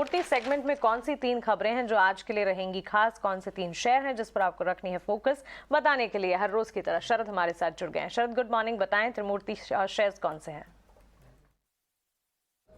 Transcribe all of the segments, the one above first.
त्रिमूर्ति, segment में कौन सी 3 खबरें हैं जो आज के लिए रहेंगी खास, कौन से 3 शेयर हैं जिस पर आपको रखनी है फोकस, बताने के लिए हर रोज की तरह शरद हमारे साथ जुड़ गए हैं। शरद, गुड मॉर्निंग, बताएं त्रिमूर्ति शेयर्स कौन से हैं?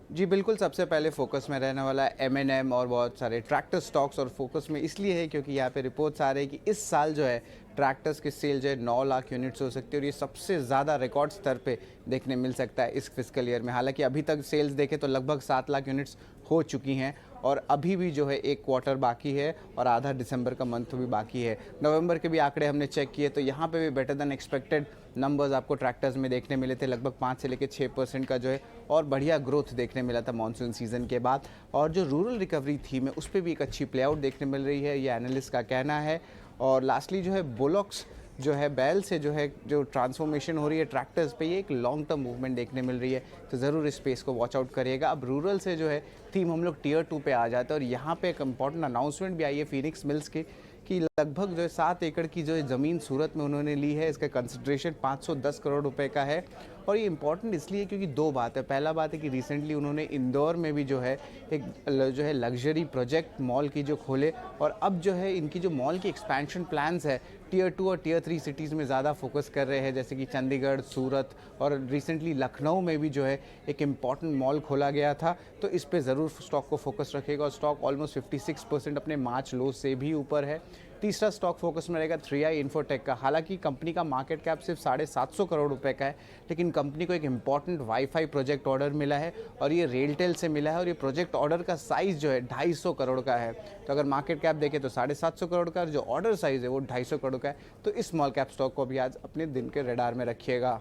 जी बिल्कुल, सबसे पहले फोकस में रहने वाला है M&M और बहुत सारे ट्रैक्टर स्टॉक्स। और फोकस में इसलिए है क्योंकि यहाँ पे रिपोर्ट्स आ रहे हैं कि इस साल जो है ट्रैक्टर्स की सेल जो है 9 लाख यूनिट्स हो सकती है और ये सबसे ज़्यादा रिकॉर्ड स्तर पे देखने मिल सकता है इस फिस्कल ईयर में। हालांकि अभी तक सेल्स देखें तो लगभग 7 लाख यूनिट्स हो चुकी हैं और अभी भी जो है एक क्वार्टर बाकी है और आधा दिसंबर का मंथ भी बाकी है। नवंबर के भी आंकड़े हमने चेक किए तो यहाँ पे भी बेटर देन एक्सपेक्टेड नंबर्स आपको ट्रैक्टर्स में देखने मिले थे। लगभग 5 से लेकर 6% का जो है और बढ़िया ग्रोथ देखने मिला था मानसून सीजन के बाद। और जो रूरल रिकवरी थी में उस पर भी एक अच्छी प्ले आउट देखने मिल रही है, ये एनालिस्ट का कहना है। और लास्टली जो है बुलॉक्स जो है बैल से जो है जो ट्रांसफॉर्मेशन हो रही है ट्रैक्टर्स पे, ये एक लॉन्ग टर्म मूवमेंट देखने मिल रही है, तो ज़रूर इस स्पेस को वॉच आउट करिएगा। अब रूरल से जो है थीम हम लोग टियर 2 पे आ जाते हैं और यहाँ पे एक इम्पॉर्टेंट अनाउंसमेंट भी आई है फिनिक्स मिल्स की कि लगभग जो है 7 एकड़ की जो है ज़मीन सूरत में उन्होंने ली है। इसका कंसिड्रेशन 510 करोड़ रुपए का है और ये इंपॉर्टेंट इसलिए क्योंकि 2 बात है। पहला बात है कि रिसेंटली उन्होंने इंदौर में भी जो है एक जो है लग्जरी प्रोजेक्ट मॉल की जो खोले और अब जो है इनकी जो मॉल की एक्सपेंशन प्लान्स है टियर 2 और टियर 3 सिटीज़ में ज़्यादा फोकस कर रहे हैं, जैसे कि चंडीगढ़, सूरत और रिसेंटली लखनऊ में भी जो है एक इम्पॉर्टेंट मॉल खोला गया था। तो इस पे ज़रूर स्टॉक को फोकस रखेगा और स्टॉक ऑलमोस्ट 56% अपने मार्च लो से भी ऊपर है। तीसरा स्टॉक फोकस में रहेगा 3i इन्फोटेक का। हालांकि कंपनी का मार्केट कैप सिर्फ 750 करोड़ रुपए का है, लेकिन कंपनी को एक इम्पॉर्टेंट वाईफाई प्रोजेक्ट ऑर्डर मिला है और ये रेलटेल से मिला है और ये प्रोजेक्ट ऑर्डर का साइज़ जो है 250 करोड़ का है। तो अगर मार्केट कैप देखें तो 750 करोड़ का और जो ऑर्डर साइज़ है वो 250 करोड़ का है। तो इस स्मॉल कैप स्टॉक को भी आज अपने दिन के रडार में रखिएगा।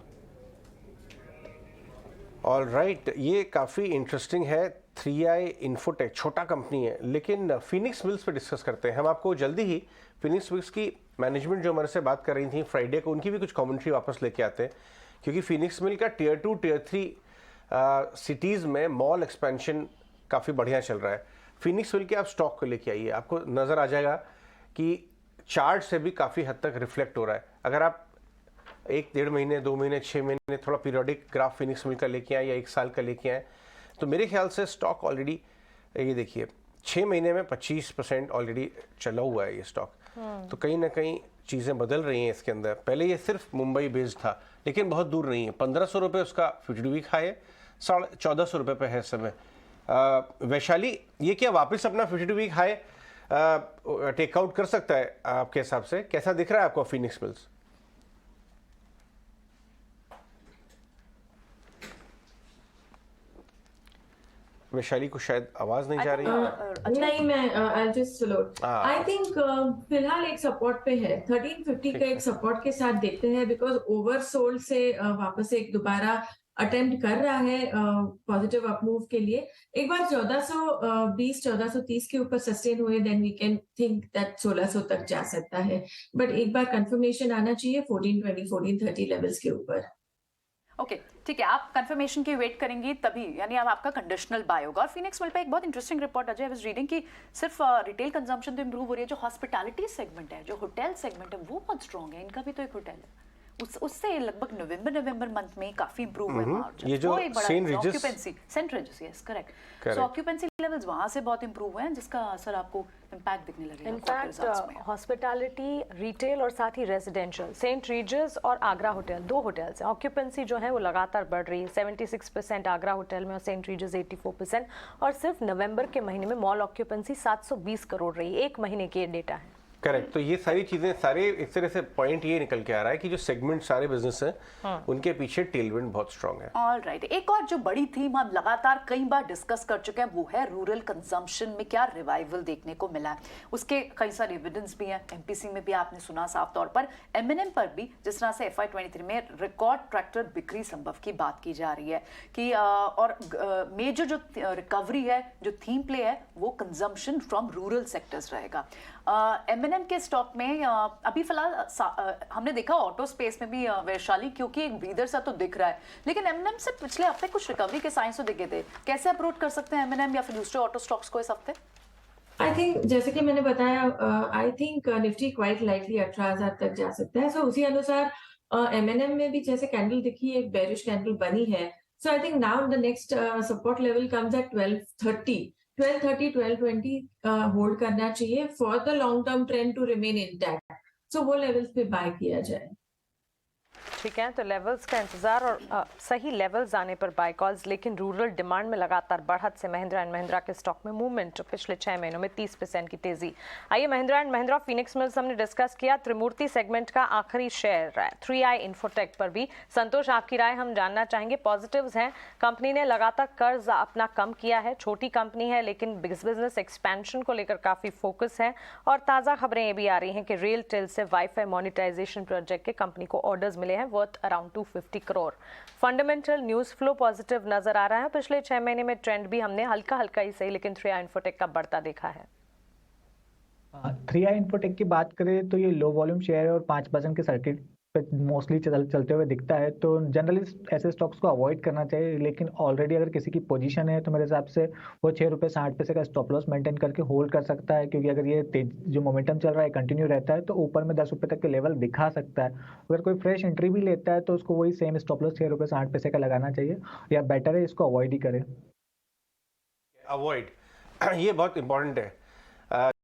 ऑल राइट, ये काफ़ी इंटरेस्टिंग है। 3i इन्फोटेक छोटा कंपनी है, लेकिन फिनिक्स मिल्स पे डिस्कस करते हैं हम। आपको जल्दी ही फिनिक्स मिल्स की मैनेजमेंट जो हमारे से बात कर रही थी फ्राइडे को, उनकी भी कुछ कमेंट्री वापस लेके आते हैं, क्योंकि फिनिक्स मिल का टियर 2 टियर 3 सिटीज़ में मॉल एक्सपेंशन काफ़ी बढ़िया चल रहा है। फिनिक्स मिल के आप स्टॉक को लेके आइए, आपको नज़र आ जाएगा कि चार्ट से भी काफ़ी हद तक रिफ्लेक्ट हो रहा है। अगर आप 1-1.5 महीने, 2 महीने, 6 महीने थोड़ा पीरियोडिक ग्राफ फिनिक्स मिल का लेके आए या 1 साल का लेके आए, तो मेरे ख्याल से स्टॉक ऑलरेडी, ये देखिए 6 महीने में 25% ऑलरेडी चला हुआ है ये स्टॉक। तो कहीं ना कहीं चीज़ें बदल रही हैं इसके अंदर। पहले ये सिर्फ मुंबई बेस्ड था, लेकिन बहुत दूर नहीं है। 1500 रुपये उसका 50 वीक हाई है, 1450 रुपये पे है इस समय। वैशाली, ये क्या वापस अपना 50 वीक हाई टेकआउट कर सकता है आपके हिसाब से? कैसा दिख रहा है आपको फिनिक्स मिल्स? वैशाली को शायद आवाज नहीं जा रही है। नहीं, मैं I just load. I think फिलहाल एक सपोर्ट पे है, 1350 का एक सपोर्ट के साथ देखते हैं, बिकॉज ओवरसोल्ड से वापस एक दोबारा अटेम्प्ट कर रहा है पॉजिटिव अपमूव के लिए। एक बार 1420 1430 के ऊपर सस्टेन हुए, then we can think that 1600 तक जा सकता है, बट एक बार कंफर्मेशन आना चाहिए 1420 1430 लेवल्स के ऊपर। ओके, ठीक है, आप कंफर्मेशन की वेट करेंगी तभी, यानी अब आपका कंडीशनल बाय होगा। और फिनिक्स मिल पे एक बहुत interesting report Ajay, I was reading कि सिर्फ रिटेल कंजम्पशन तो इंप्रूव हो रही है, जो हॉस्पिटैलिटी सेगमेंट है, जो होटल सेगमेंट है, वो बहुत स्ट्रॉन्ग है। इनका भी तो एक होटल है, उससे लगभग नवंबर मंथ में काफी इंप्रूव हुआ है। ये जो सेंट रिजिस, यस करेक्ट, सो ऑक्यूपेंसी लेवल्स वहां से बहुत इंप्रूव हुए हैं, जिसका असर आपको इंपैक्ट दिखने लगेगा। इनफैक्ट हॉस्पिटैलिटी, रिटेल और साथ ही रेजिडेंशियल, सेंट रीजस और आगरा होटल, 2 होटल्स हैं। ऑक्यूपेंसी जो है वो लगातार बढ़ रही है, 76% आगरा होटल में और सेंट रीजस 84%। और सिर्फ नवंबर के महीने में मॉल ऑक्यूपेंसी 720 करोड़ रही, 1 महीने के डेटा है। करेक्ट। तो ये सारी चीजें, सारे एक तरह से पॉइंट ये निकल के आ रहा है कि जो सेगमेंट सारे बिजनेस हैं उनके पीछे टेलविंड बहुत स्ट्रांग है। ऑल राइट, एक और जो बड़ी थीम हम लगातार कई बार डिस्कस कर चुके हैं, वो है रूरल कंजम्पशन में क्या रिवाइवल देखने को मिला है। उसके कई सारे एविडेंस भी हैं, एमपीसी में भी आपने सुना साफ तौर पर, एमएनएम पर भी, जिस तरह से FY23 में रिकॉर्ड ट्रैक्टर बिक्री संभव की बात की जा रही है कि और मेजर जो रिकवरी है, जो थीम प्ले है, वो कंजम्पशन फ्रॉम रूरल सेक्टर्स रहेगा। एमएनएम के स्टॉक में अभी फिलहाल हमने देखा ऑटो स्पेस में भी वैशाली, क्योंकि एक ब्रीदर सा तो दिख रहा है, लेकिन एमएनएम से पिछले हफ्ते कुछ रिकवरी के साइंस तो दिखे थे। कैसे अप्रोच कर सकते हैं एमएनएम या फिर दूसरे ऑटो स्टॉक्स को इस हफ्ते? आई थिंक जैसे कि मैंने बताया, I think Nifty quite likely 18,000 तक जा सकता है। सो उसी अनुसार एमएनएम में भी जैसे कैंडल दिखी, एक बेरिश कैंडल बनी है। So I think now the next support level comes at 1230, 1230 1220 hold करना चाहिए for the long term trend to remain intact. So वो लेवल्स पे बाय किया जाए। ठीक है, तो लेवल्स का इंतजार और सही लेवल्स आने पर बाय कॉल्स। लेकिन रूरल डिमांड में लगातार बढ़त से महिंद्रा एंड महिंद्रा के स्टॉक में मूवमेंट पिछले 6 महीनों में 30% की तेजी। आइए Mahindra and Mahindra Phoenix mills हमने डिस्कस किया। त्रिमूर्ति सेगमेंट का आखिरी शेयर है 3i इन्फोटेक पर भी। संतोष, आपकी राय हम जानना चाहेंगे। पॉजिटिव्स हैं, कंपनी ने लगातार कर्ज अपना कम किया है, छोटी कंपनी है लेकिन बिजनेस एक्सपेंशन को लेकर काफी फोकस है। और ताज़ा खबरें ये भी आ रही हैं कि रेल टेल से वाईफाई मोनेटाइजेशन प्रोजेक्ट के कंपनी को ऑर्डर्स मिले हैं worth around 250 crore. Fundamental news flow positive नजर आ रहा है। पिछले 6 महीने में ट्रेंड भी हमने हल्का हल्का ही सही लेकिन 3i इन्फोटेक का बढ़ता देखा है। 3i इन्फोटेक की बात करें तो ये लो वॉल्यूम शेयर है और 5% के सर्किट पे मोस्टली चलते हुए दिखता है, तो जनरली ऐसे स्टॉक्स को अवॉइड करना चाहिए। लेकिन ऑलरेडी अगर किसी की पोजीशन है तो मेरे हिसाब से वो 6.60 रुपये का स्टॉप लॉस मेंटेन करके होल्ड कर सकता है, क्योंकि अगर ये तेज जो मोमेंटम चल रहा है कंटिन्यू रहता है तो ऊपर में 10 रुपये तक के लेवल दिखा सकता है। अगर कोई फ्रेश एंट्री भी लेता है तो उसको वही सेम स्टॉप लॉस 6.60 का लगाना चाहिए, या बेटर है इसको अवॉइड ही करें। अवॉइड ये बहुत इंपॉर्टेंट है।